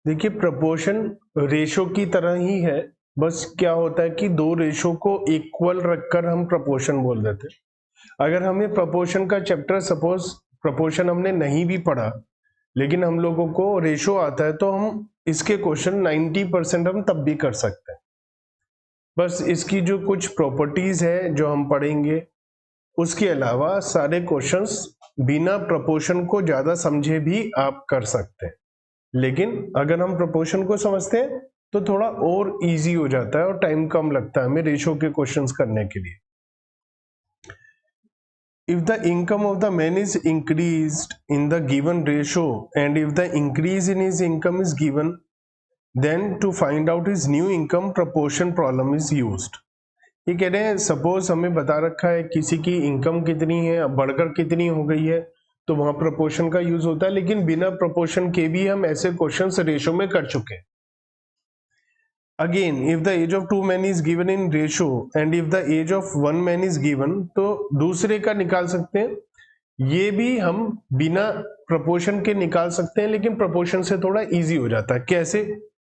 देखिए proportion ratio की तरह ही है, बस क्या होता है कि दो रेशो को इक्वल रखकर हम प्रपोर्शन बोल देते हैं। अगर हमें प्रपोर्शन का चैप्टर सपोज प्रपोर्शन हमने नहीं भी पढ़ा लेकिन हम लोगों को रेशो आता है तो हम इसके क्वेश्चन 90% हम तब भी कर सकते हैं। बस इसकी जो कुछ प्रॉपर्टीज है जो हम पढ़ेंगे, उसके अलावा सारे क्वेश्चंस बिना प्रपोर्शन को ज्यादा समझे भी आप कर सकते हैं। लेकिन अगर हम प्रोपोर्शन को समझते हैं तो थोड़ा और इजी हो जाता है और टाइम कम लगता है हमें रेशो के क्वेश्चंस करने के लिए। If the income of the man is increased in the given ratio and if the increase in his income is given, then to find out his new income proportion problem is used। ये कह रहे हैं suppose हमें बता रखा है किसी की इनकम कितनी है, अब बढ़कर कितनी हो गई है, तो वहां प्रोपोर्शन का यूज होता है। लेकिन बिना प्रोपोर्शन के भी हम ऐसे क्वेश्चंस रेशो में कर चुके हैं। Again if the age of 2 men is given in ratio and if the age of 1 man is given, तो दूसरे का निकाल सकते हैं। ये भी हम बिना प्रोपोर्शन के निकाल सकते हैं, लेकिन प्रोपोर्शन से थोड़ा इजी हो जाता है। कैसे,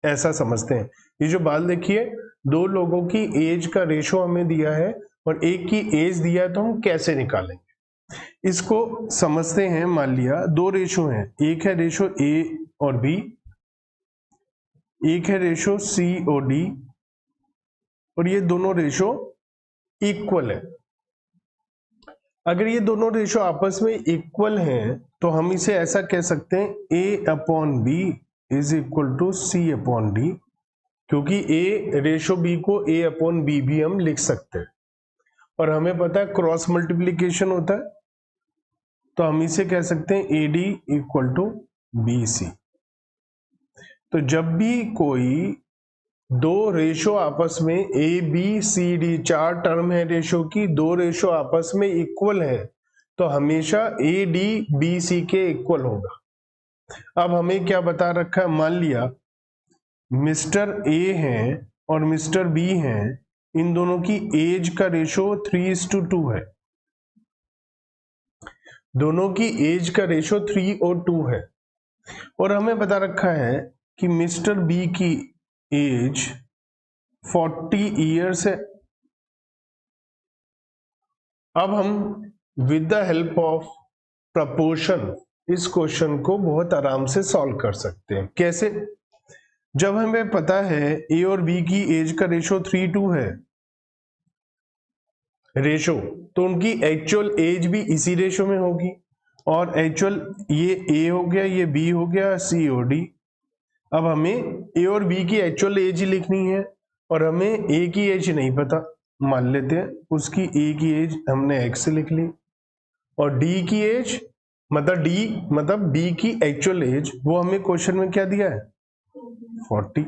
ऐसा समझते हैं। ये जो बात देखिए, दो लोगों की एज का रेशो हमें दिया है और एक की एज दिया है, तो हम कैसे निकालेंगे इसको समझते हैं। मान लिया दो रेशो हैं, एक है रेशो ए और बी, एक है रेशो सी और डी, और ये दोनों रेशो इक्वल है। अगर ये दोनों रेशो आपस में इक्वल हैं तो हम इसे ऐसा कह सकते हैं a upon b is equal to c upon d, क्योंकि ए रेशो बी को ए अपॉन बी भी हम लिख सकते हैं। और हमें पता है क्रॉस मल्टीप्लीकेशन होता है, तो हम इसे कह सकते हैं A D equal to B C. तो जब भी कोई दो रेशो आपस में ए बी सी डी, चार टर्म है रेशो की, दो रेशो आपस में इक्वल है, तो हमेशा ए डी बी सी के इक्वल होगा। अब हमें क्या बता रखा है, मान लिया मिस्टर ए है और मिस्टर बी है, इन दोनों की एज का रेशो 3:2 है। दोनों की एज का रेशो 3 और 2 है, और हमें बता रखा है कि मिस्टर बी की एज 40 इयर्स है। अब हम with the help of proportion इस क्वेश्चन को बहुत आराम से सॉल्व कर सकते हैं। कैसे, जब हमें पता है ए और बी की एज का रेशो 3:2 है रेशो, तो उनकी एक्चुअल एज भी इसी रेशो में होगी। और एक्चुअल ये ए हो गया, ये बी हो गया, सी और डी। अब हमें ए और बी की एक्चुअल एज ही लिखनी है और हमें ए की एज नहीं पता, मान लेते हैं उसकी ए की एज हमने एक्स से लिख ली, और डी की एज मतलब बी की एक्चुअल एज वो हमें क्वेश्चन में क्या दिया है 40।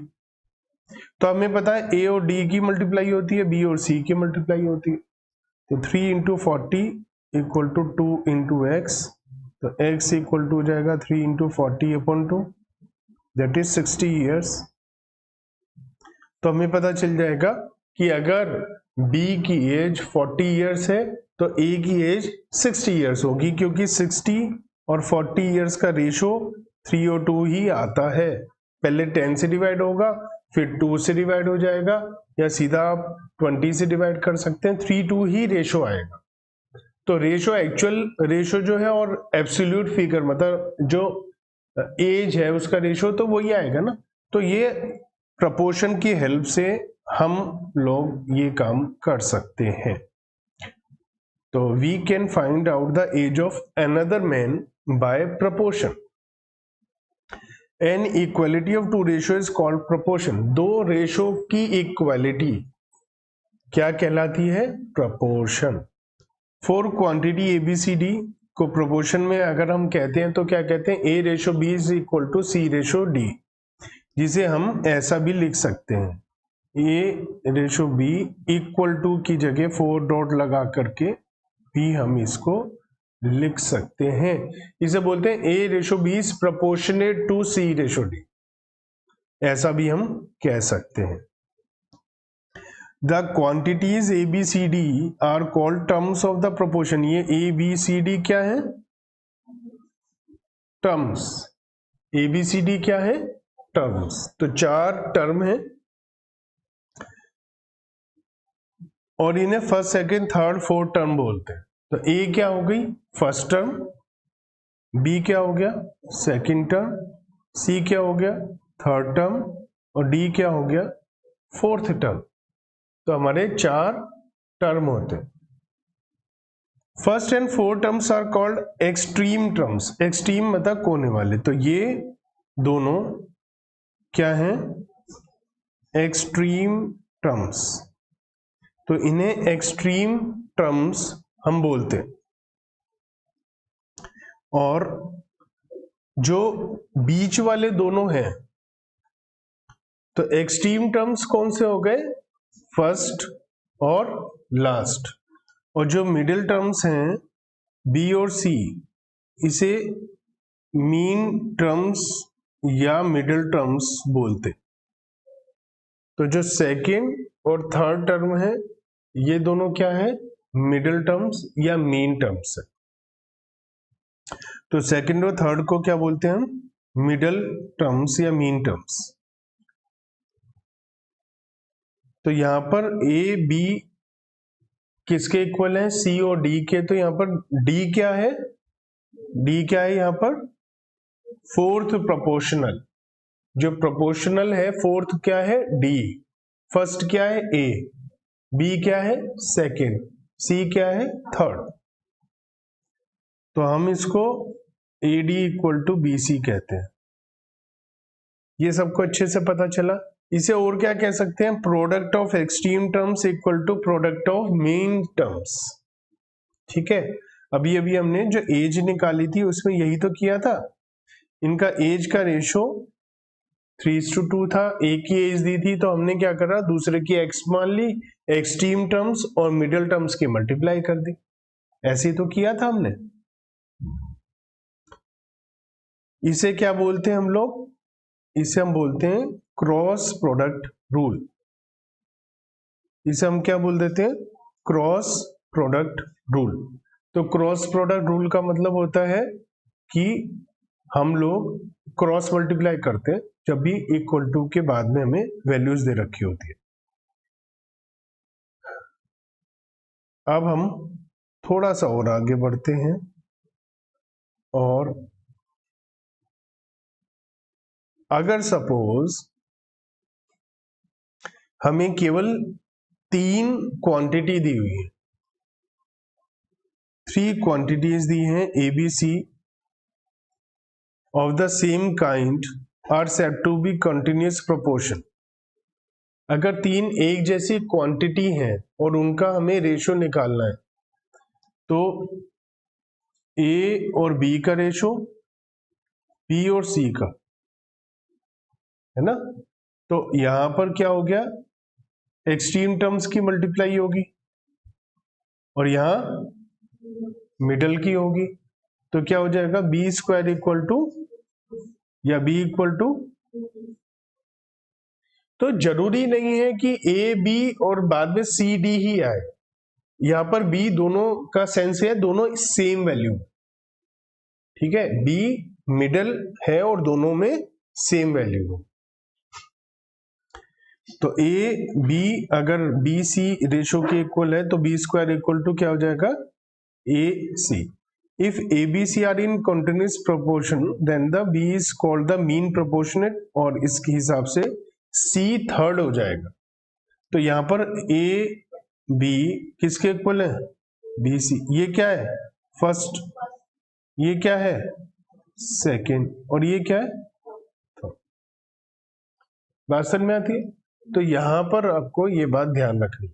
तो हमें पता है ए और डी की मल्टीप्लाई होती है, बी और सी की मल्टीप्लाई होती है, तो 3 × 40 इक्वल टू 2 × x, तो x इक्वल टू हो जाएगा 3 × 40/2, दैट इज 60 ईयर्स। तो हमें पता चल जाएगा कि अगर b की एज 40 ईयर्स है तो a की एज 60 ईयर्स होगी, क्योंकि 60 और 40 ईयर्स का रेशो 3 और 2 ही आता है। पहले 10 से डिवाइड होगा, फिर 2 से डिवाइड हो जाएगा, या सीधा आप 20 से डिवाइड कर सकते हैं, 3:2 ही रेशो आएगा। तो रेशो एक्चुअल रेशो जो है और एब्सोल्यूट फिगर मतलब जो एज है उसका रेशो तो वही आएगा ना। तो ये प्रपोर्शन की हेल्प से हम लोग ये काम कर सकते हैं। तो we can find out the age of another man by proportion. An equality of two ratio is called proportion. दो रेशो की इक्वालिटी क्या कहलाती है, proportion. Four quantity a B C d को प्रोपोर्शन में अगर हम कहते हैं तो क्या कहते हैं, a ratio b is equal to c ratio d, जिसे हम ऐसा भी लिख सकते हैं, a ratio b equal to की जगह 4 डॉट लगा करके भी हम इसको लिख सकते हैं। इसे बोलते हैं a ratio b is proportionate to c ratio d, ऐसा भी हम कह सकते हैं। The quantities A, B, C, D are called terms of the proportion। ये A, B, C, D क्या है, terms. A, B, C, D क्या है, टर्म्स, तो 4 टर्म है और इन्हें first, second, third, fourth term बोलते हैं। तो ए क्या हो गई फर्स्ट टर्म, बी क्या हो गया सेकंड टर्म, सी क्या हो गया थर्ड टर्म और डी क्या हो गया फोर्थ टर्म। तो हमारे 4 टर्म होते हैं। First and fourth terms are called extreme terms. Extreme मतलब कोने वाले, तो ये दोनों क्या हैं एक्सट्रीम टर्म्स, तो इन्हें एक्सट्रीम टर्म्स हम बोलते हैं। और जो बीच वाले दोनों हैं तो एक्सट्रीम टर्म्स कौन से हो गए फर्स्ट और लास्ट, और जो मिडिल टर्म्स हैं बी और सी इसे मीन टर्म्स या मिडिल टर्म्स बोलते। तो जो सेकंड और थर्ड टर्म है ये दोनों क्या है मिडिल टर्म्स या मीन टर्म्स है। तो सेकंड और थर्ड को क्या बोलते हैं हम मिडिल टर्म्स या मीन टर्म्स। तो यहां पर ए बी किसके इक्वल है सी और डी के, तो यहां पर डी क्या है यहां पर फोर्थ प्रोपोर्शनल, जो प्रोपोर्शनल है फोर्थ क्या है डी, फर्स्ट क्या है ए, बी क्या है सेकंड, सी क्या है थर्ड। तो हम इसको A D equal to B C कहते हैं। ये सबको अच्छे से पता चला। इसे और क्या कह सकते हैं product of extreme terms equal to product of mean terms. ठीक है, अभी अभी हमने जो एज निकाली थी उसमें यही तो किया था। इनका एज का रेशो 3:2 था, एक की एज दी थी तो हमने क्या करा दूसरे की एक्स मान ली, एक्सट्रीम टर्म्स और मिडिल टर्म्स की मल्टीप्लाई कर दी, ऐसे ही तो किया था हमने। इसे क्या बोलते हैं हम लोग, इसे हम बोलते हैं क्रॉस प्रोडक्ट रूल। इसे हम क्या बोल देते हैं क्रॉस प्रोडक्ट रूल। तो क्रॉस प्रोडक्ट रूल का मतलब होता है कि हम लोग क्रॉस मल्टीप्लाई करते हैं जब भी इक्वल टू के बाद में हमें वैल्यूज दे रखी होती है। अब हम थोड़ा सा और आगे बढ़ते हैं और अगर सपोज हमें केवल 3 क्वांटिटी दी हुई है, 3 क्वांटिटीज दी हैं A B C of the same kind are said to be continuous proportion. अगर 3 एक जैसी क्वांटिटी है और उनका हमें रेशो निकालना है तो ए और बी का रेशो, बी और सी का, है ना। तो यहां पर क्या हो गया एक्सट्रीम टर्म्स की मल्टीप्लाई होगी और यहां मिडल की होगी, तो क्या हो जाएगा बी स्क्वायर इक्वल टू या बी इक्वल टू। तो जरूरी नहीं है कि ए बी और बाद में सी डी ही आए, यहां पर बी दोनों का सेंस है दोनों सेम वैल्यू, ठीक है, बी मिडल है और दोनों में सेम वैल्यू हो। तो ए बी अगर बी सी रेशो के इक्वल है तो बी स्क्वायर इक्वल टू क्या हो जाएगा a c. If a B c are in continuous proportion then the b is called the mean proportionate, और इसके हिसाब से सी थर्ड हो जाएगा। तो यहां पर ए बी किसके इक्वल है बी सी, ये क्या है फर्स्ट, ये क्या है सेकंड और ये क्या है थर्ड। बात समझ में आती है। तो यहां पर आपको ये बात ध्यान रखनी,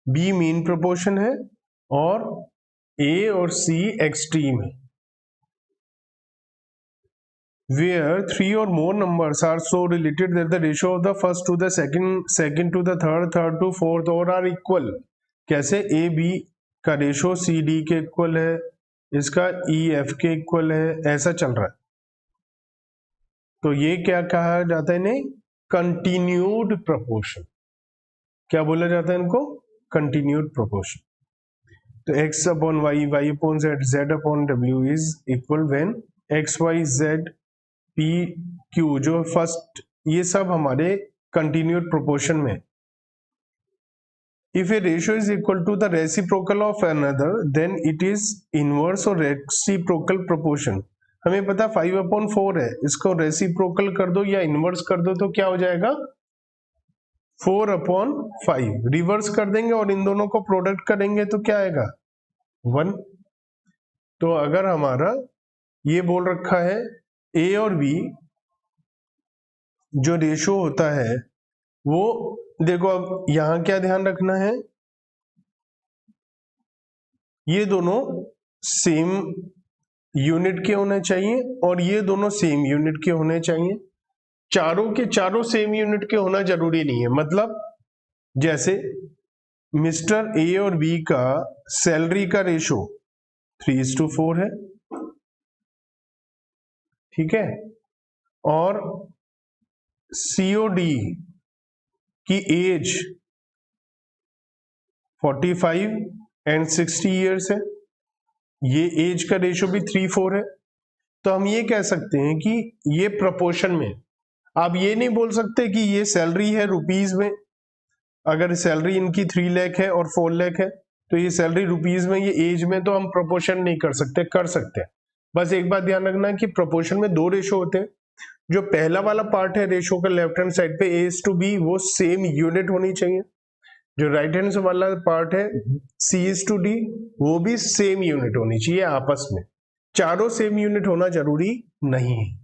बी मीन प्रोपोर्शन है और ए और सी एक्सट्रीम है। Where 3 or more numbers are so related that the ratio of the first to the second to the third to fourth और are equal। कैसे ए बी का रेशो सी डी के equal है, इसका ई एफ के equal है, ऐसा चल रहा है। तो ये क्या कहा जाता है इन्हें कंटिन्यूड प्रोपोर्शन। क्या बोला जाता है इनको कंटिन्यूड प्रोपोर्शन। तो x upon y, y upon z, z upon w is equal when x y z P Q जो फर्स्ट, ये सब हमारे कंटिन्यूड प्रोपोर्शन में। If a ratio is equal to the reciprocal of another then it is inverse और reciprocal proportion. हमें पता 5/4 है, इसको रेसिप्रोकल कर दो या इनवर्स कर दो तो क्या हो जाएगा 4/5। रिवर्स कर देंगे और इन दोनों को प्रोडक्ट करेंगे तो क्या आएगा 1। तो अगर हमारा ये बोल रखा है ए और बी जो रेशो होता है वो, देखो अब यहां क्या ध्यान रखना है, ये दोनों सेम यूनिट के होने चाहिए और ये दोनों सेम यूनिट के होने चाहिए। चारों के चारों सेम यूनिट के होना जरूरी नहीं है। मतलब जैसे मिस्टर ए और बी का सैलरी का रेशो 3:4 है, ठीक है, और सीओडी की एज 45 एंड 60 ईयर्स है, ये एज का रेशो भी 3:4 है। तो हम ये कह सकते हैं कि ये प्रोपोर्शन में, आप ये नहीं बोल सकते कि ये सैलरी है रुपीज में, अगर सैलरी इनकी 3 लाख है और 4 लाख है तो ये सैलरी रुपीज में, ये एज में, तो हम प्रोपोर्शन नहीं कर सकते, कर सकते हैं। बस एक बात ध्यान रखना कि प्रोपोर्शन में 2 रेशो होते हैं। जो पहला वाला पार्ट है रेशो का लेफ्ट हैंड साइड पे A:B, वो सेम यूनिट होनी चाहिए। जो राइट हैंड वाला पार्ट है C:D, वो भी सेम यूनिट होनी चाहिए आपस में। चारों सेम यूनिट होना जरूरी नहीं है,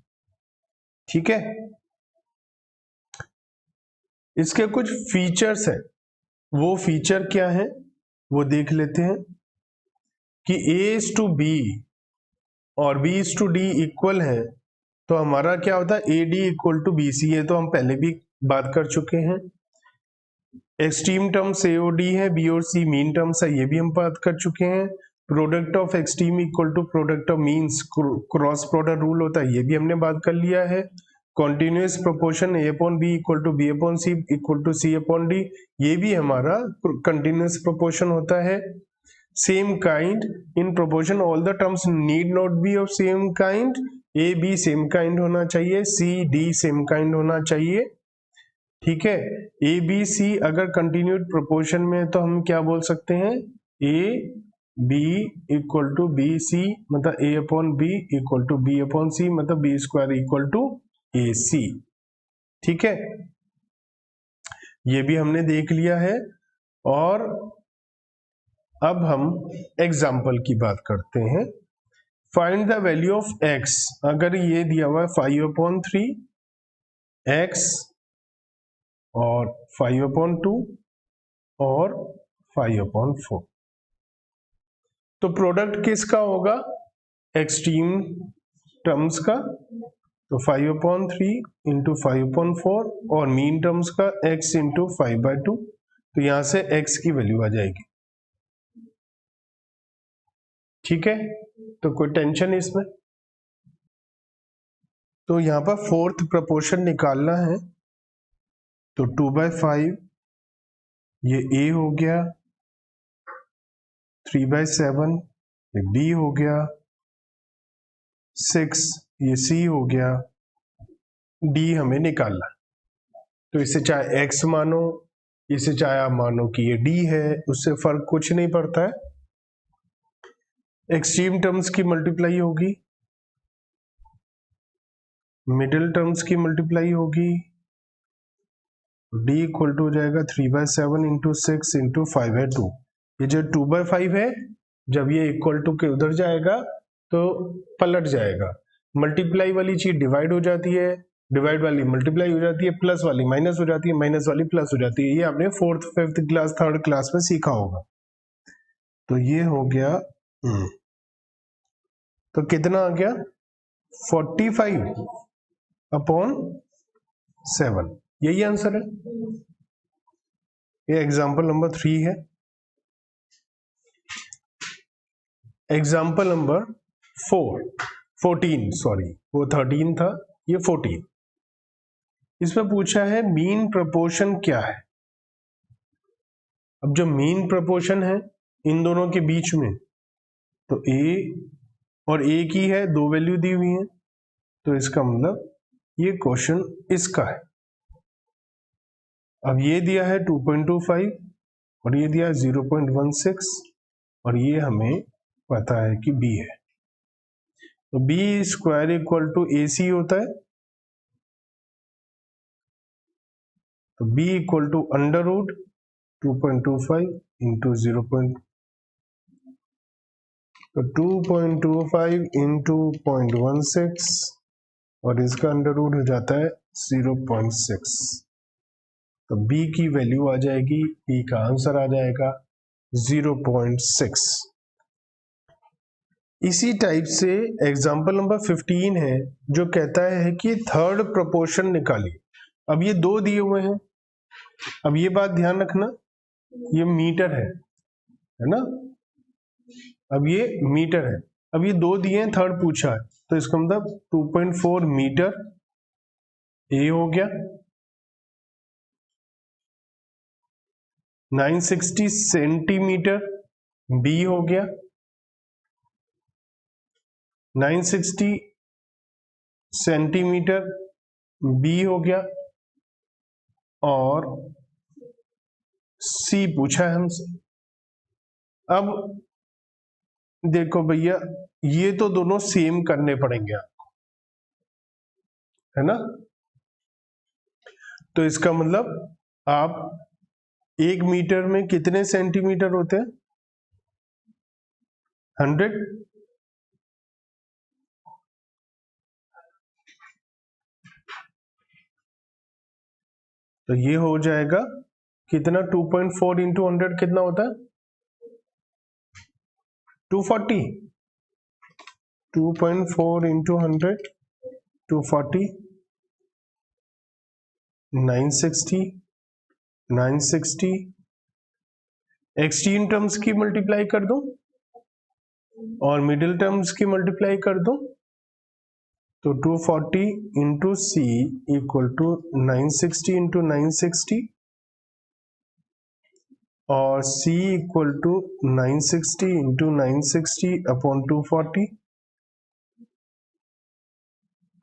ठीक है। इसके कुछ फीचर्स हैं, वो फीचर क्या है वो देख लेते हैं कि A:B और B:D इक्वल है तो हमारा क्या होता है AD = BC है, तो हम पहले भी बात कर चुके हैं। एक्सट्रीम टर्म्स AOD है, B और C मीन टर्म्स है, ये भी हम बात कर चुके हैं। Product of extreme equal to product of means, cross product rule होता है, ये भी हमने बात कर लिया है। Continuous proportion A/B = B/C = C/D, ये भी हमारा कंटिन्यूस प्रोपोर्शन होता है। Same kind in proportion all the terms need not be of same kind, A/B same kind होना चाहिए, C/D सेम काइंड होना चाहिए, ठीक है। A/B/C अगर कंटिन्यूड प्रोपोर्शन में तो हम क्या बोल सकते हैं A/B = BC, मतलब A/B = B/C, मतलब B² = AC, ठीक है। ये भी हमने देख लिया है। और अब हम एग्जाम्पल की बात करते हैं। Find the value of x, अगर ये दिया हुआ है 5/3 x और 5/2 और 5/4, तो प्रोडक्ट किसका होगा एक्सट्रीम टर्म्स का, तो 5/3 × 5/4 और मीन टर्म्स का x × 5/2, तो यहां से x की वैल्यू आ जाएगी, ठीक है। तो कोई टेंशन इसमें। तो यहां पर फोर्थ प्रोपोर्शन निकालना है, तो 2/5 ये A हो गया, 3/7 ये B हो गया, 6 ये C हो गया, D हमें निकालना। तो इसे चाहे X मानो, इसे चाहे आप मानो कि ये D है, उससे फर्क कुछ नहीं पड़ता है। एक्सट्रीम टर्म्स की मल्टीप्लाई होगी, मिडिल टर्म्स की मल्टीप्लाई होगी, D = हो जाएगा 3/7 × 6 × 5/2। ये जो 2/5 है जब ये इक्वल टू के उधर जाएगा तो पलट जाएगा, मल्टीप्लाई वाली चीज डिवाइड हो जाती है, डिवाइड वाली मल्टीप्लाई हो जाती है, प्लस वाली माइनस हो जाती है, माइनस वाली प्लस हो जाती है। ये आपने 4th 5th class 3rd class में सीखा होगा। तो ये हो गया, तो कितना आ गया 45/7, यही आंसर है। ये एग्जाम्पल नंबर 3 है। एग्जाम्पल नंबर 14, सॉरी वो 13 था, ये 14। इसमें पूछा है मीन प्रोपोर्शन क्या है। अब जो मीन प्रोपोर्शन है इन दोनों के बीच में, तो A और A की है 2 वैल्यू दी हुई है, तो इसका मतलब ये क्वेश्चन इसका है। अब ये दिया है 2.25 और ये दिया है 0.16 और ये हमें पता है कि b है, तो b square equal to AC होता है, तो b equal to under root 2.25 into 2.25 into 0.16 और इसका अंडर रूट हो जाता है 0.6, तो b की वैल्यू आ जाएगी, b का आंसर आ जाएगा 0.6। इसी टाइप से एग्जाम्पल नंबर 15 है जो कहता है कि थर्ड प्रोपोर्शन निकालिए। अब ये दो दिए हुए हैं, अब ये बात ध्यान रखना, ये मीटर है ना, अब ये मीटर है, अब ये दो दिए हैं, थर्ड पूछा है, तो इसका मतलब 2.4 मीटर ए हो गया, 960 सेंटीमीटर बी हो गया, 960 सेंटीमीटर बी हो गया और सी पूछा है हमसे। अब देखो भैया ये तो दोनों सेम करने पड़ेंगे आपको, है ना, तो इसका मतलब आप 1 मीटर में कितने सेंटीमीटर होते हैं, 100, तो ये हो जाएगा कितना, 2.4 इंटू 100 कितना होता है, 240, 2.4 इंटू 100 240, 960, 960 एक्सट्रीम टर्म्स की मल्टीप्लाई कर दो और मिडिल टर्म्स की मल्टीप्लाई कर दो, तो 240 into C equal to 960 into 960 और C equal to 960 into 960 upon 240।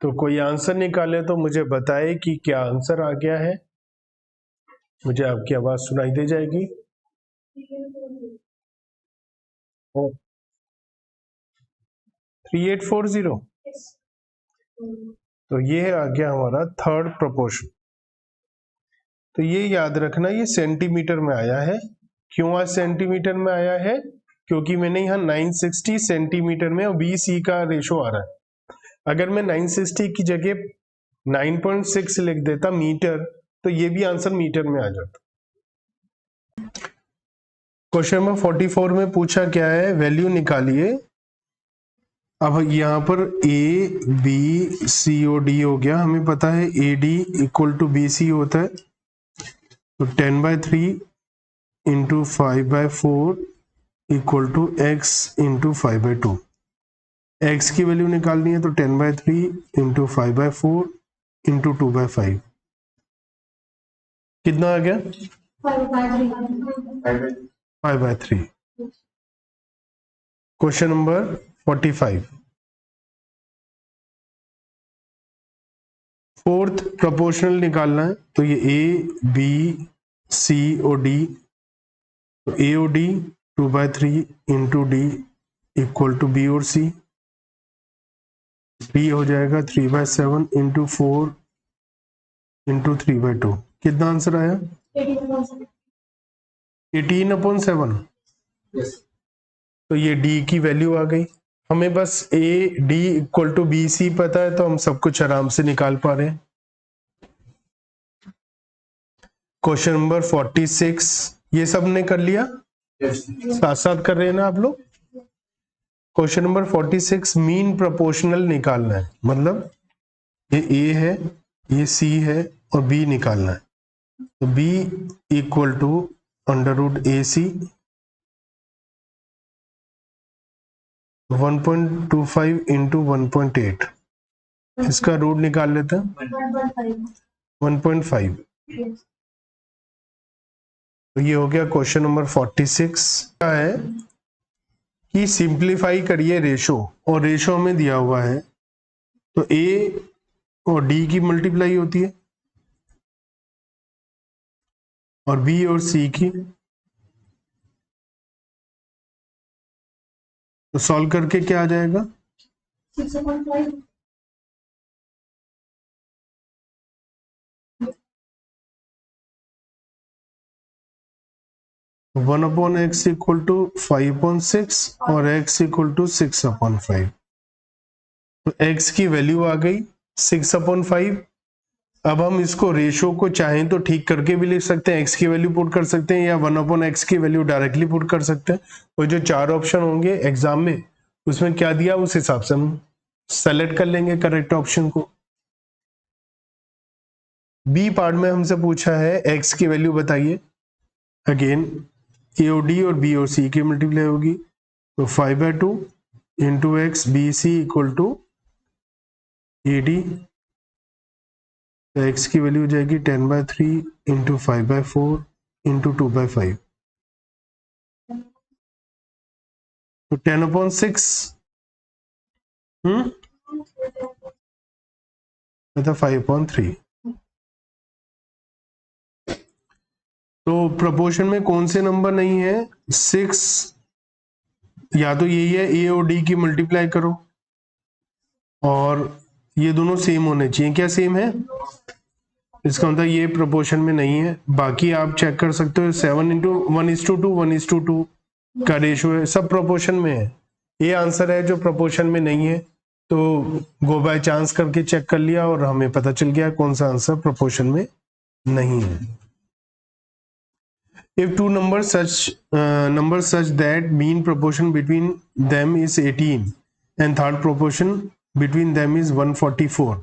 तो कोई आंसर निकाले तो मुझे बताए कि क्या आंसर आ गया है, मुझे आपकी आवाज सुनाई दे जाएगी। 3840, तो ये आ गया हमारा थर्ड प्रोपोर्शन। तो ये याद रखना, ये सेंटीमीटर में आया है। क्यों आज सेंटीमीटर में आया है, क्योंकि मैंने यहाँ 960 सेंटीमीटर में और BC का रेशो आ रहा है। अगर मैं 960 की जगह 9.6 लिख देता मीटर, तो ये भी आंसर मीटर में आ जाता। क्वेश्चन नंबर 44 में पूछा क्या है, वैल्यू निकालिए। अब यहाँ पर A B C और D हो गया, हमें पता है AD इक्वल टू BC होता है, तो 10/3 into 5/4 equal to x into 5/2। x की वैल्यू निकालनी है तो 10/3 इंटू 5/4 इंटू 2/5 कितना आ गया, 5/3। क्वेश्चन नंबर 45, फोर्थ प्रोपोर्शनल निकालना है, तो ये A B C और D, तो A और D 2/3 into D equal to B और C, B हो जाएगा 3/7 इंटू 4 इंटू 3/2। कितना आंसर आया, 18/7। तो ये D की वैल्यू आ गई। हमें बस AD इक्वल टू BC पता है, तो हम सब कुछ आराम से निकाल पा रहे हैं। क्वेश्चन नंबर 46, ये सब ने कर लिया, साथ साथ कर रहे हैं ना आप लोग। क्वेश्चन नंबर 46, मीन प्रोपोर्शनल निकालना है, मतलब ये A है, ये C है और B निकालना है, तो B equal to under root AC 1.25 into 1.8, इसका रूट निकाल लेते हैं 1.5। तो ये हो गया क्वेश्चन नंबर 46 का है कि सिंप्लीफाई करिए रेशो, और रेशो में दिया हुआ है तो ए और डी की मल्टीप्लाई होती है और बी और सी की। तो सॉल्व करके क्या आ जाएगा? 6/5 1 अपॉन एक्स इक्वल टू 5/6 और x इक्वल टू 6/5। तो x की वैल्यू आ गई 6/5। अब हम इसको रेशो को चाहें तो ठीक करके भी लिख सकते हैं, x की वैल्यू पुट कर सकते हैं या 1/x की वैल्यू डायरेक्टली पुट कर सकते हैं। और जो 4 ऑप्शन होंगे एग्जाम में उसमें क्या दिया उस हिसाब से हम सेलेक्ट कर लेंगे करेक्ट ऑप्शन को। बी पार्ट में हमसे पूछा है x की वैल्यू बताइए। अगेन ए और डी और बी और सी की मल्टीप्लाई होगी, तो 5/2 into X B C equal to A D. X की वैल्यू हो जाएगी 10/3 इंटू 5/4 इंटू 2/5। तो 10/6 मतलब 5/3। तो प्रोपोर्शन में कौन से नंबर नहीं है? 6, या तो यही है ए और डी की मल्टीप्लाई करो और ये दोनों सेम होने चाहिए। क्या सेम है? इसका मतलब ये प्रोपोर्शन में नहीं है। बाकी आप चेक कर सकते हो 7:1:2 1:2 का रेशियो है, सब प्रोपोर्शन में है। ये आंसर है जो प्रोपोर्शन में नहीं है, तो गो बाय चांस करके चेक कर लिया और हमें पता चल गया कौन सा आंसर प्रोपोर्शन में नहीं है। If two numbers such that mean proportion between them is 18 and third proportion between them is 144,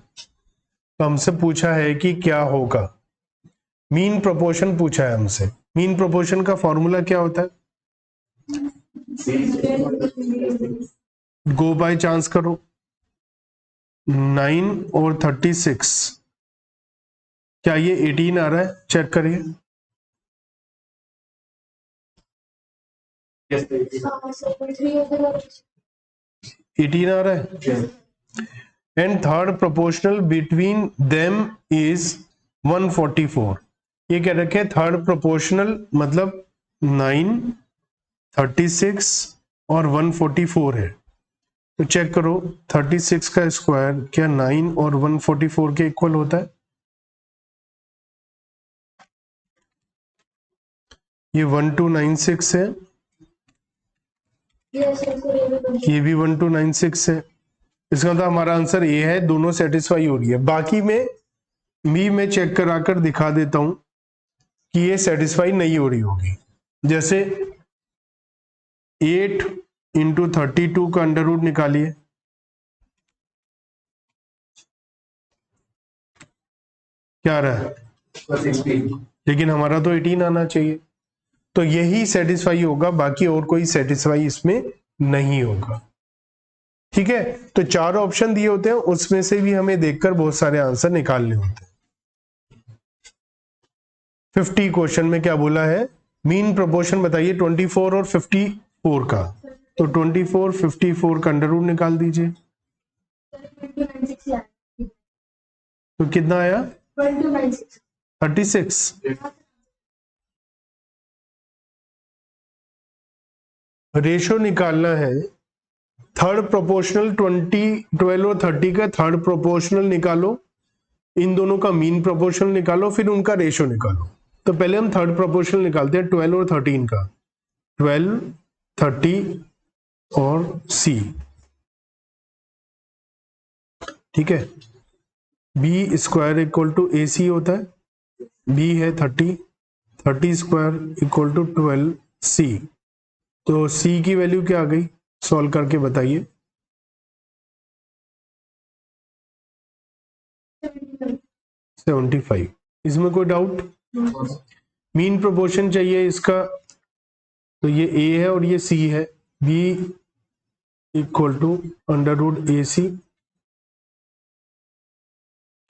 तो हमसे पूछा है कि क्या होगा। मीन प्रोपोर्शन पूछा है हमसे। मीन प्रोपोर्शन का फॉर्मूला क्या होता है? गो बाय चांस करो। 9 और 36, क्या ये 18 आ रहा है? चेक करिए। 18 आ रहा है। And third proportional between them is 144। ये कह रखे थर्ड प्रोपोर्शनल मतलब 9, 36 और 144 है। तो चेक करो 36 का स्क्वायर क्या 9 और 144 के इक्वल होता है? ये 1296 है, ये भी 1296 है। इसका मतलब हमारा आंसर ए है, दोनों सेटिस्फाई हो रही है। बाकी में भी मैं चेक कराकर दिखा देता हूं कि ये सेटिस्फाई नहीं हो रही होगी। जैसे 8 इंटू 32 का अंडर रूट निकालिए, क्या आ रहा है? 16। लेकिन हमारा तो 18 आना चाहिए, तो यही सेटिस्फाई होगा, बाकी और कोई सेटिस्फाई इसमें नहीं होगा। ठीक है, तो 4 ऑप्शन दिए होते हैं, उसमें से भी हमें देखकर बहुत सारे आंसर निकालने होते हैं। 50 क्वेश्चन में क्या बोला है? मीन प्रोपोर्शन बताइए 24 और 54 का। तो 24 54 का अंडर रूट निकाल दीजिए, तो कितना आया? 36। रेशो निकालना है थर्ड प्रोपोर्शनल 12 और 30 का थर्ड प्रोपोर्शनल निकालो, इन दोनों का मीन प्रोपोर्शनल निकालो, फिर उनका रेशो निकालो। तो पहले हम थर्ड प्रोपोर्शनल निकालते हैं 12 और 13 का। 12, 30 और सी। ठीक है, बी स्क्वायर इक्वल टू ए सी होता है, बी है 30 स्क्वायर इक्वल टू 12 सी। तो सी की वैल्यू क्या आ गई? सॉल्व करके बताइए। 75। इसमें कोई डाउट? मीन प्रोपोर्शन चाहिए इसका, तो ये ए है और ये सी है। B equal to under root a c,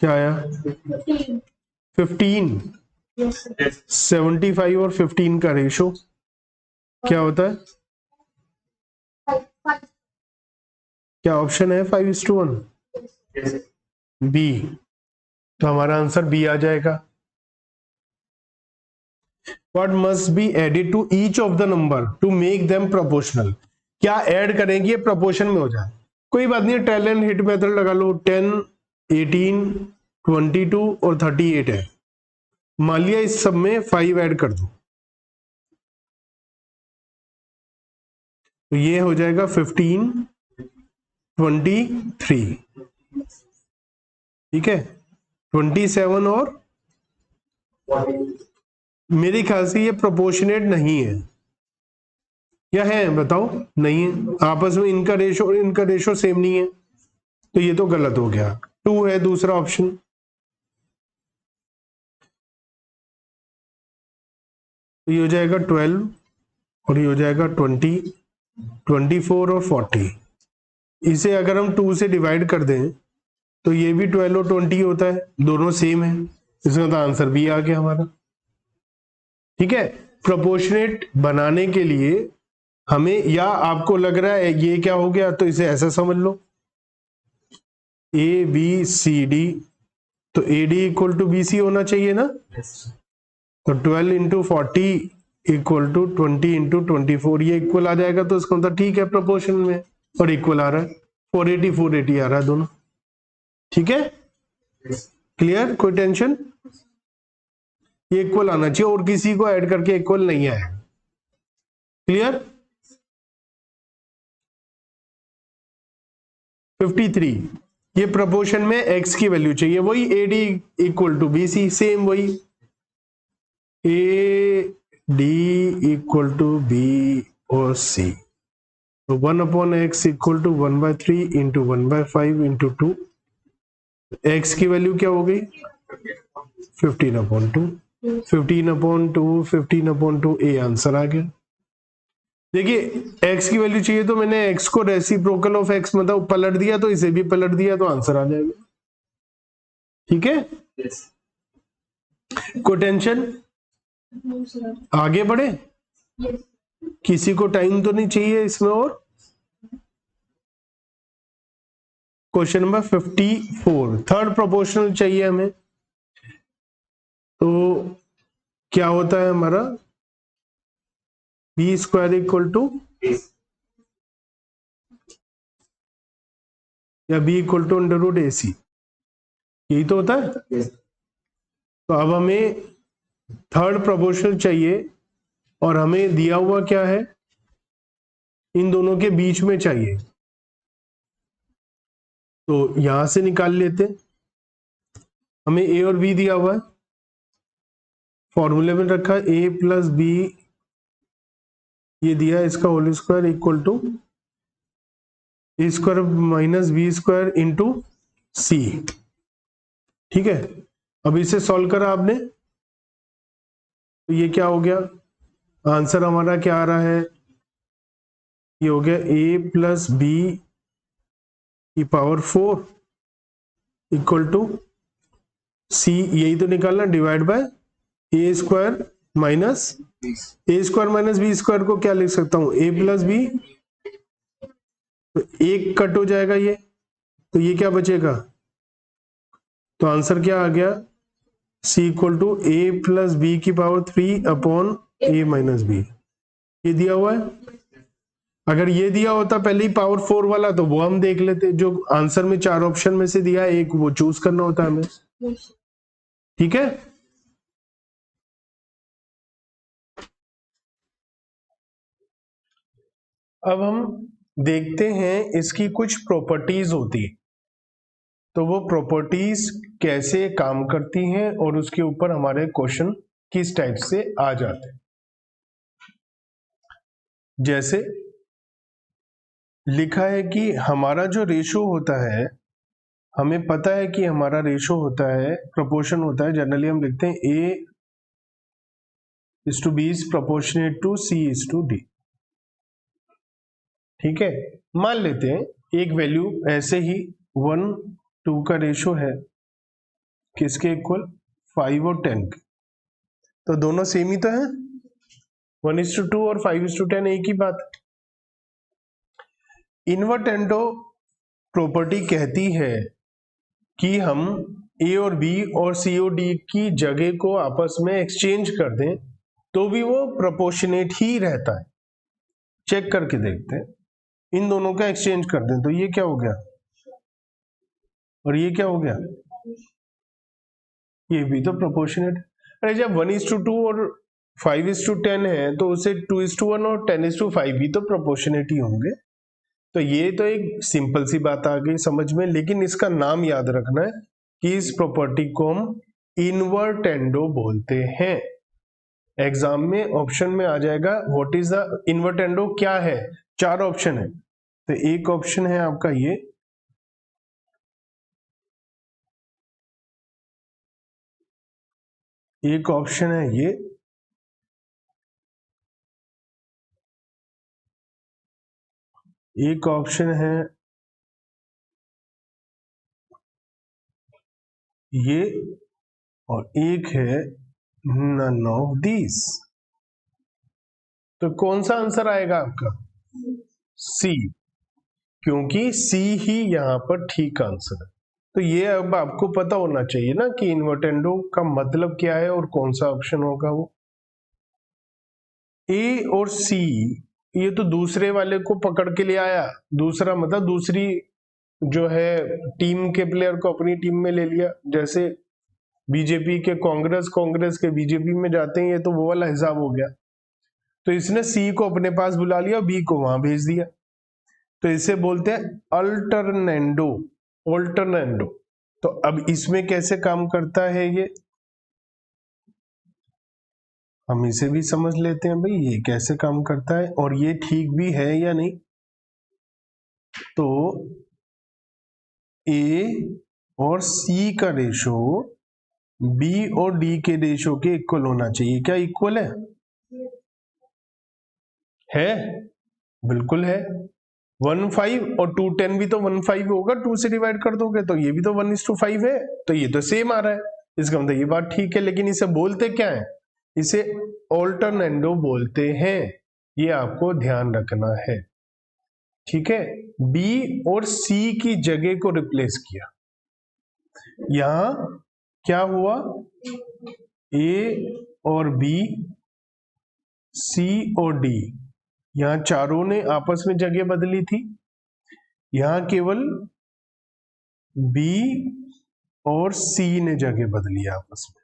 क्या आया? 15। 75 और 15 का रेशो क्या होता है? क्या ऑप्शन है 5:1? बी, तो हमारा आंसर बी आ जाएगा। What must be added to each of the number to make them proportional? क्या ऐड करेंगे प्रोपोर्शन में हो जाए? कोई बात नहीं, टेल एंड हिट मेथड लगा लो। 10, 18, 22 और 38 है। मान लिया इस सब में 5 ऐड कर दो, तो ये हो जाएगा 15, 23, ठीक है, 27 और मेरे ख्याल से ये प्रोपोर्शनेट नहीं है, या है बताओ? नहीं है, आपस में इनका रेशो सेम नहीं है, तो ये तो गलत हो गया। 2 है दूसरा ऑप्शन। तो ये हो जाएगा 12 और ये हो जाएगा 20, 24 और 40। इसे अगर हम 2 से डिवाइड कर दें तो ये भी 12 और 20 होता है, दोनों सेम है, इसका तो आंसर भी आ गया हमारा। ठीक है, प्रोपोर्शनेट बनाने के लिए हमें, या आपको लग रहा है ये क्या हो गया, तो इसे ऐसा समझ लो, ए बी सी डी, तो A D equal to B C होना चाहिए ना। तो 12 इंटू 40 इक्वल टू 20 इंटू 24, ये इक्वल आ जाएगा, तो इसका मतलब ठीक है प्रोपोर्शन में, और इक्वल आ रहा है। 480 480 आ रहा है दोनों, ठीक है, क्लियर, कोई टेंशन? ये इक्वल आना चाहिए, और किसी को ऐड करके इक्वल नहीं आएगा, क्लियर। 53, ये प्रोपोर्शन में x की वैल्यू चाहिए, वही a D equal to B c, same वही, a D equal to b और सी, तो 1/x equal to 1/3 into 1/5 into 2, x की वैल्यू क्या हो गई? 15/2, 15/2, 15/2, ए आंसर आ गया। देखिए x की वैल्यू चाहिए, तो मैंने x को रेसिप्रोकल ऑफ x मतलब पलट दिया, तो इसे भी पलट दिया, तो आंसर आ जाएगा, ठीक है। कोई टेंशन? No, sir. आगे बढ़े, Yes. किसी को टाइम तो नहीं चाहिए इसमें? और क्वेश्चन नंबर 54, थर्ड प्रोपोर्शनल चाहिए हमें। तो क्या होता है हमारा? बी स्क्वायर इक्वल टू, या b equal to under root a c, यही तो होता है। तो अब हमें थर्ड प्रोपोर्शनल चाहिए, और हमें दिया हुआ क्या है? इन दोनों के बीच में चाहिए, तो यहां से निकाल लेते। हमें ए और बी दिया हुआ है, फॉर्मूले में रखा ए प्लस बी, ये दिया इसका whole square equal to a square minus B square into c, ठीक है। अब इसे सॉल्व करा आपने, तो ये क्या हो गया? आंसर हमारा क्या आ रहा है? ये हो गया ए प्लस बी की पावर 4 इक्वल टू सी, यही तो निकालना, divide by A square minus B square को क्या लिख सकता हूं? ए प्लस बी, तो एक कट हो जाएगा ये, तो ये क्या बचेगा? तो आंसर क्या आ गया? C equal to a plus B की power 3 upon a minus b, ये दिया हुआ है। अगर ये दिया होता पहले ही पावर 4 वाला, तो वो हम देख लेते, जो आंसर में 4 ऑप्शन में से दिया है, एक वो चूज करना होता है हमें, Yes. ठीक है। अब हम देखते हैं इसकी कुछ प्रॉपर्टीज होती है, तो वो प्रॉपर्टीज कैसे काम करती हैं, और उसके ऊपर हमारे क्वेश्चन किस टाइप से आ जाते हैं। जैसे लिखा है कि हमारा जो रेशो होता है, हमें पता है कि हमारा रेशो होता है, प्रोपोर्शन होता है, जनरली हम लिखते हैं a is to b is proportionate to c is to d, ठीक है। मान लेते हैं एक वैल्यू ऐसे ही 1:2 का रेशो है, किसके इक्वल? 5 और 10 के, तो दोनों सेम ही तो है, 1:2 और 5:10 एक ही बात है। इनवर्टेंडो प्रॉपर्टी कहती है कि हम ए और बी और सी और डी की जगह को आपस में एक्सचेंज कर दें तो भी वो प्रोपोर्शनेट ही रहता है। चेक करके देखते हैं, इन दोनों का एक्सचेंज कर दें तो ये क्या हो गया और ये क्या हो गया, ये भी तो प्रोपोर्शनेट। अरे जब 1:2 और 5:10 है तो उसे 2:1 और 10:5 भी तो प्रोपोर्शनेट ही होंगे। तो ये तो एक सिंपल सी बात आ गई समझ में, लेकिन इसका नाम याद रखना है कि इस प्रॉपर्टी को हम इनवर्टेंडो बोलते हैं। एग्जाम में ऑप्शन में आ जाएगा व्हाट इज द इनवर्टेंडो, क्या है, 4 ऑप्शन है। तो एक ऑप्शन है आपका ये, एक ऑप्शन है ये, एक ऑप्शन है ये, और एक है नन ऑफ दीज। तो कौन सा आंसर आएगा आपका, सी, क्योंकि सी ही यहां पर ठीक आंसर है। तो ये अब आपको पता होना चाहिए ना कि इन्वर्टेंडो का मतलब क्या है और कौन सा ऑप्शन होगा वो। ए और सी ये तो दूसरे वाले को पकड़ के ले आया, दूसरा मतलब दूसरी जो है टीम के प्लेयर को अपनी टीम में ले लिया। जैसे बीजेपी के कांग्रेस, कांग्रेस के बीजेपी में जाते हैं, ये तो वो वाला हिसाब हो गया। तो इसने सी को अपने पास बुला लिया, बी को वहां भेज दिया। तो इसे बोलते हैं अल्टरनेंडो, अल्टरनेंडो। तो अब इसमें कैसे काम करता है ये, हम इसे भी समझ लेते हैं भाई ये कैसे काम करता है और ये ठीक भी है या नहीं। तो ए और सी का रेशो बी और डी के रेशो के इक्वल होना चाहिए। क्या इक्वल है? बिल्कुल है। 1:5 और 2:10 भी तो 1:5 होगा, 2 से डिवाइड कर दोगे तो ये भी तो 1:5 है। तो ये तो सेम आ रहा है, इसका मतलब ये बात ठीक है। लेकिन इसे बोलते क्या है, इसे ऑल्टरनेंडो बोलते हैं, ये आपको ध्यान रखना है। ठीक है, बी और सी की जगह को रिप्लेस किया। यहां क्या हुआ, ए और बी, सी और डी, यहां चारों ने आपस में जगह बदली थी। यहां केवल बी और सी ने जगह बदली आपस में।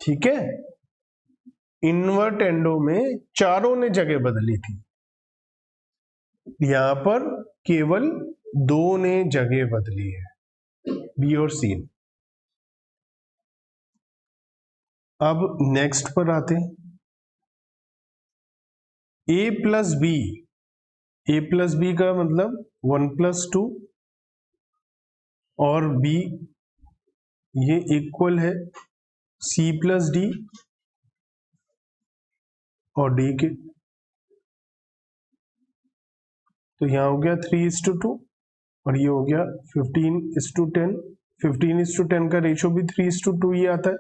ठीक है, इन्वर्टेंडो में चारों ने जगह बदली थी, यहां पर केवल 2 ने जगह बदली है, बी और सी ने। अब नेक्स्ट पर आते हैं, ए प्लस बी, ए प्लस बी का मतलब 1+2 और बी ये इक्वल है सी प्लस डी और डी के। तो यहां हो गया 3:2 और ये हो गया 15:10। 15:10 का रेशो भी 3:2 ही आता है।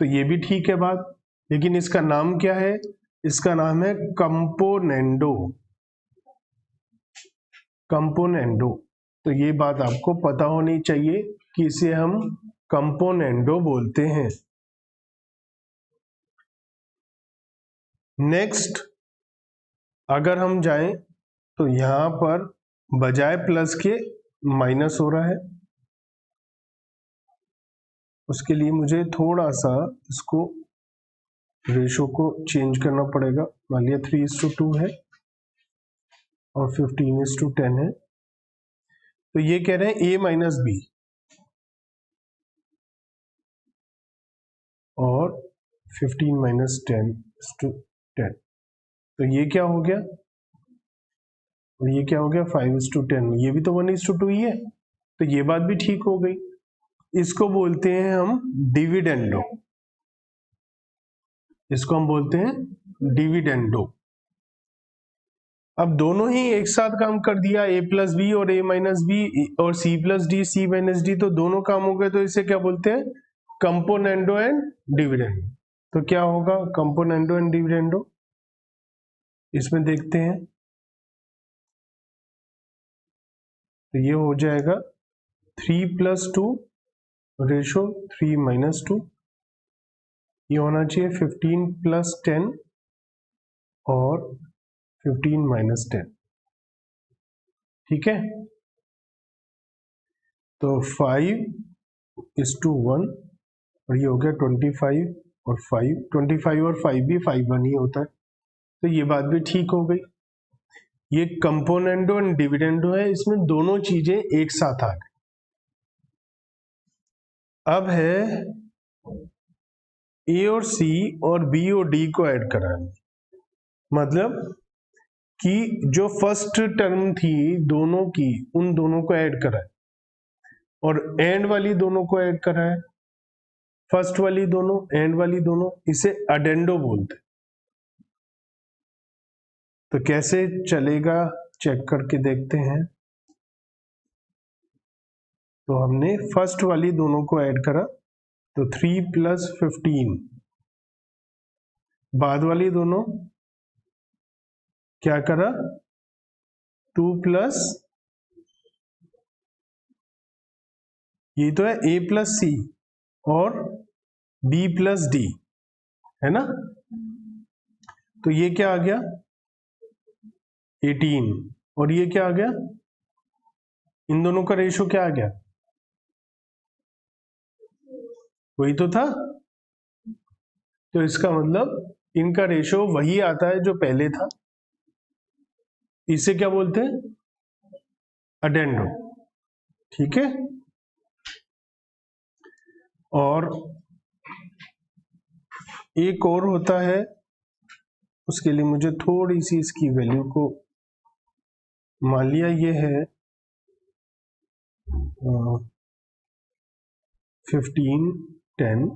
तो ये भी ठीक है बात, लेकिन इसका नाम क्या है, इसका नाम है कंपोनेंडो, कंपोनेंडो। तो ये बात आपको पता होनी चाहिए कि इसे हम कंपोनेंडो बोलते हैं। नेक्स्ट अगर हम जाएं तो यहां पर बजाय प्लस के माइनस हो रहा है, उसके लिए मुझे थोड़ा सा इसको रेशो को चेंज करना पड़ेगा। मान लिया 3:2 है और 15:10 है। तो ये कह रहे हैं a माइनस बी और 15 माइनस 10:10। तो ये क्या हो गया, और ये क्या हो गया 5:10। ये भी तो 1:2 ही है, तो ये बात भी ठीक हो गई। इसको बोलते हैं हम डिविडेंडो, इसको हम बोलते हैं डिविडेंडो। अब दोनों ही एक साथ काम कर दिया, ए प्लस बी और ए माइनस बी और सी प्लस डी, सी माइनस डी, तो दोनों काम हो गए। तो इसे क्या बोलते हैं, कंपोनेंडो एंड डिविडेंडो। तो क्या होगा कंपोनेंडो एंड डिविडेंडो, इसमें देखते हैं। तो ये हो जाएगा 3+2 रेशो 3-2, ये होना चाहिए 15+10 और 15-10, ठीक है। तो 5:1 और ये हो गया 25 और 5, 25 और 5 भी 5:1 ही होता है, तो ये बात भी ठीक हो गई। ये कंपोनेंडो एंड डिविडेंडो है, इसमें दोनों चीजें एक साथ आ गई। अब है ए और सी और बी और डी को ऐड कराना, मतलब कि जो फर्स्ट टर्म थी दोनों की, उन दोनों को ऐड कराए और एंड वाली दोनों को ऐड कराए, फर्स्ट वाली दोनों एंड वाली दोनों, इसे अडेंडो बोलते। तो कैसे चलेगा चेक करके देखते हैं। तो हमने फर्स्ट वाली दोनों को ऐड करा, तो 3+15, बाद वाली दोनों क्या करा, 2+, ये तो है A+C और B+D, है ना। तो ये क्या आ गया 18, और ये क्या आ गया, इन दोनों का रेशो क्या आ गया, वही तो था। तो इसका मतलब इनका रेशो वही आता है जो पहले था, इसे क्या बोलते हैं, अडेंडो, ठीक है। और एक और होता है, उसके लिए मुझे थोड़ी सी इसकी वैल्यू को, मान लिया ये है 15, 10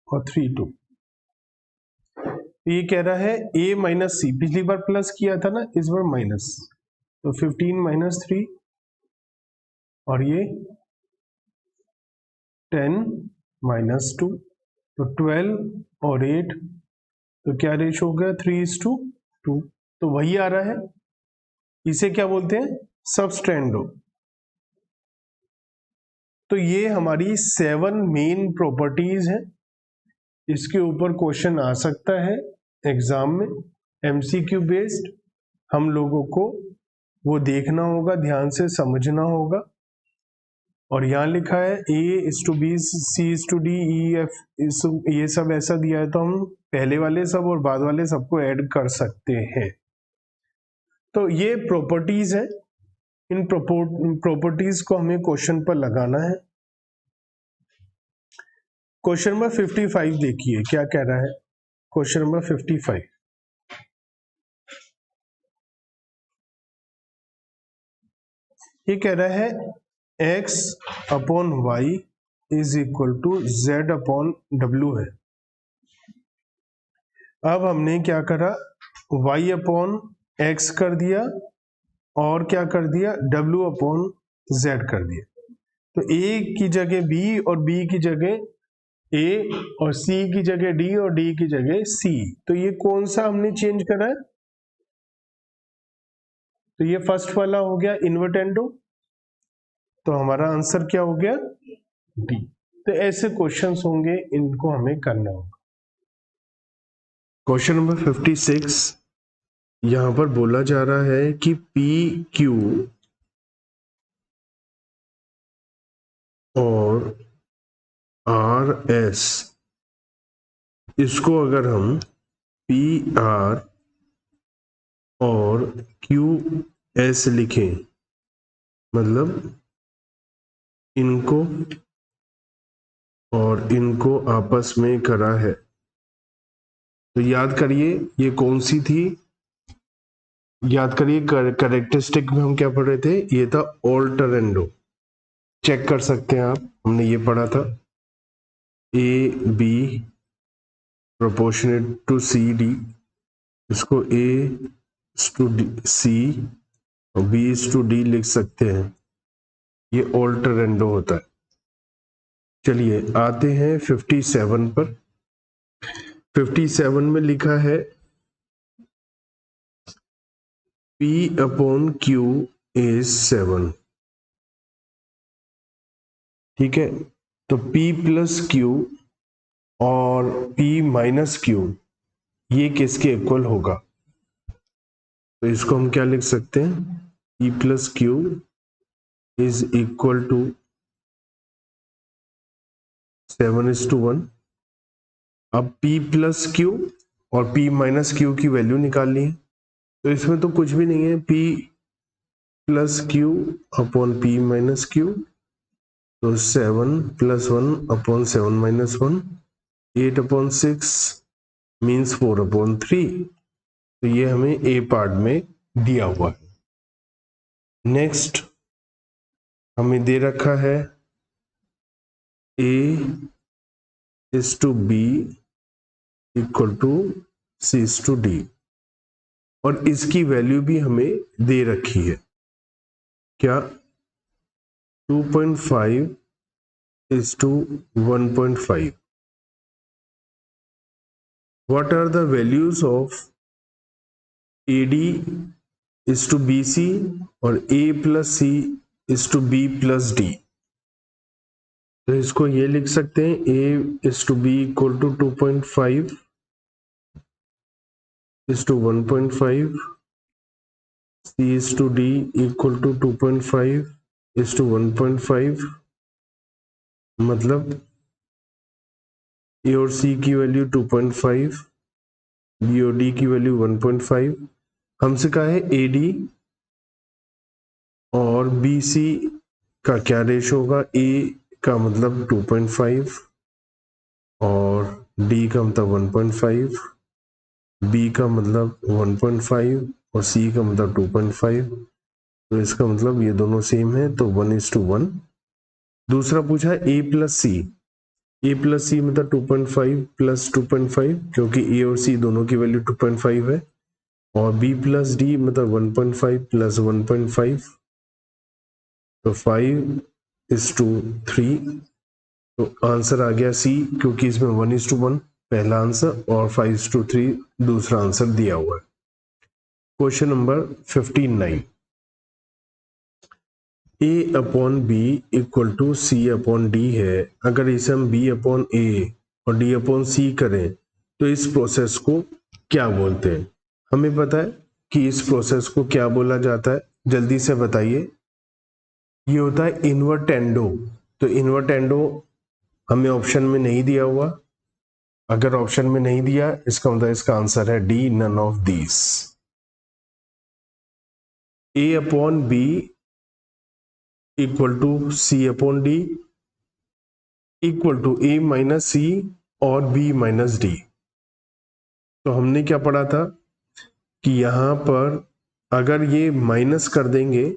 और 3, 2, ये कह रहा है A-C, पिछली बार प्लस किया था ना, इस बार माइनस, तो 15-3 और ये 10-2, तो 12 और 8, तो क्या रेशो हो गया 3:2, तो वही आ रहा है, इसे क्या बोलते हैं, सबस्ट्रेंडो। तो ये हमारी 7 मेन प्रॉपर्टीज है, इसके ऊपर क्वेश्चन आ सकता है एग्जाम में, एमसीक्यू बेस्ड। हम लोगों को वो देखना होगा, ध्यान से समझना होगा। और यहाँ लिखा है A:B, C:D, E, F, ये सब ऐसा दिया है, तो हम पहले वाले सब और बाद वाले सबको ऐड कर सकते हैं। तो ये प्रॉपर्टीज है, इन प्रॉपर्टीज को हमें क्वेश्चन पर लगाना है। क्वेश्चन नंबर 55 देखिए क्या कह रहा है। क्वेश्चन नंबर 55, ये कह रहा है x/y = z/w है। अब हमने क्या करा, y/x कर दिया और क्या कर दिया, w/z कर दिया। तो a की जगह b और b की जगह a और c की जगह d और d की जगह c। तो ये कौन सा हमने चेंज करा है, तो ये फर्स्ट वाला हो गया इन्वर्टेंडो, तो हमारा आंसर क्या हो गया डी। तो ऐसे क्वेश्चंस होंगे, इनको हमें करना होगा। क्वेश्चन नंबर 56, यहां पर बोला जा रहा है कि पी क्यू और आर एस, इसको अगर हम पी आर और क्यू एस लिखें, मतलब इनको और इनको आपस में करा है, तो याद करिए ये कौन सी थी, याद करिए कैरेक्टरिस्टिक में हम क्या पढ़ रहे थे, ये था ऑल्टरेंडो। चेक कर सकते हैं आप, हमने ये पढ़ा था A B proportionate to C D, इसको A:C और B:D लिख सकते हैं, ये ऑल्टरेंडो होता है। चलिए आते हैं 57 पर। 57 में लिखा है P/Q is 7, ठीक है, तो P प्लस क्यू और P माइनस क्यू ये किसके इक्वल होगा? तो इसको हम क्या लिख सकते हैं? P plus Q is equal to 7:1। अब P प्लस क्यू और P माइनस क्यू की वैल्यू निकालनी है, तो इसमें तो कुछ भी नहीं है, P plus Q upon P minus Q, तो 7 + 1 अपॉन 7 - 1, 8/6 मीन्स 4/3। तो ये हमें ए पार्ट में दिया हुआ है। नेक्स्ट हमें दे रखा है A is to B equal to C is to D, और इसकी वैल्यू भी हमें दे रखी है, क्या? 2.5 is to 1.5। What are the values of AD is to BC और A plus C is to B plus D? तो इसको ये लिख सकते हैं, A is to B equal to 2.5 is to 1.5, C is to D equal to 2.5 is to 1.5, मतलब A और C की वैल्यू 2.5, B और D की वैल्यू 1.5। हमसे कहा है AD और BC का क्या रेशो होगा? A का मतलब 2.5 और D का मतलब 1.5, B का मतलब 1.5 और C का मतलब 2.5। तो इसका मतलब ये दोनों सेम है, तो 1:1। दूसरा पूछा है A plus C। A plus C मतलब 2.5 प्लस 2.5, क्योंकि A और C दोनों की वैल्यू 2.5 है, और B प्लस D मतलब 1.5 प्लस 1.5, तो 5:3। तो आंसर आ गया C, क्योंकि इसमें 1:1 पहला आंसर और 5:3 दूसरा आंसर दिया हुआ है। Question number 59, A/B equal to C/D है। अगर इसे हम B/A और D/C करें तो इस प्रोसेस को क्या बोलते हैं? हमें पता है कि इस प्रोसेस को क्या बोला जाता है, जल्दी से बताइए। ये होता है इन्वर्टेंडो। तो इन्वर्टेंडो हमें ऑप्शन में नहीं दिया हुआ, अगर ऑप्शन में नहीं दिया इसका मतलब इसका आंसर है D, none of these. A/B equal to C/D equal to A minus C और B माइनस D। तो हमने क्या पढ़ा था कि यहां पर अगर ये माइनस कर देंगे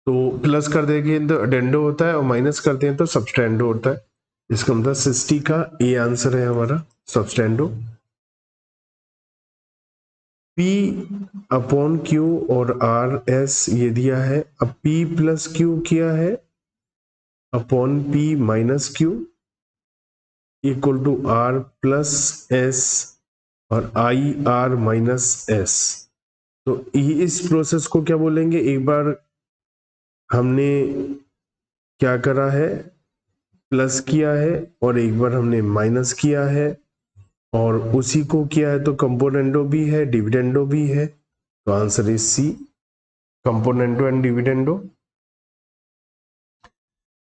तो प्लस कर देंगे तो अडेंडो होता है, और माइनस करते हैं तो सब्सटेंडो होता है। इसका मतलब 60 का ए आंसर है हमारा सब्सटेंडो। P/Q और RS ये दिया है। अब P प्लस Q किया है upon P minus Q equal to R plus S और IR माइनस S। तो इस प्रोसेस को क्या बोलेंगे? एक बार हमने क्या करा है, प्लस किया है, और एक बार हमने माइनस किया है, और उसी को किया है तो कंपोनेंडो भी है, डिविडेंडो भी है। तो answer is C, componendo and dividendo.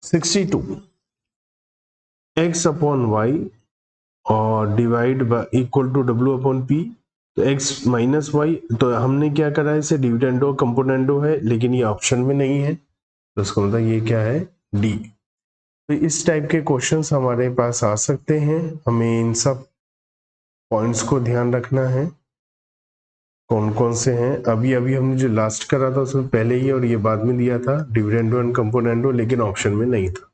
62, x/y और divide y equal to W/P। तो x माइनस वाई, तो हमने क्या करा है, इसे डिविडेंडो कंपोनेंडो है, लेकिन ये ऑप्शन में नहीं है, तो इसका मतलब ये क्या है, डी। तो इस टाइप के क्वेश्चंस हमारे पास आ सकते हैं, हमें इन सब पॉइंट्स को ध्यान रखना है। कौन कौन से हैं? अभी हमने जो लास्ट करा था उसमें पहले ही और ये बाद में दिया था, डिविडेंडो एंड कंपोनेंडो, लेकिन ऑप्शन में नहीं था।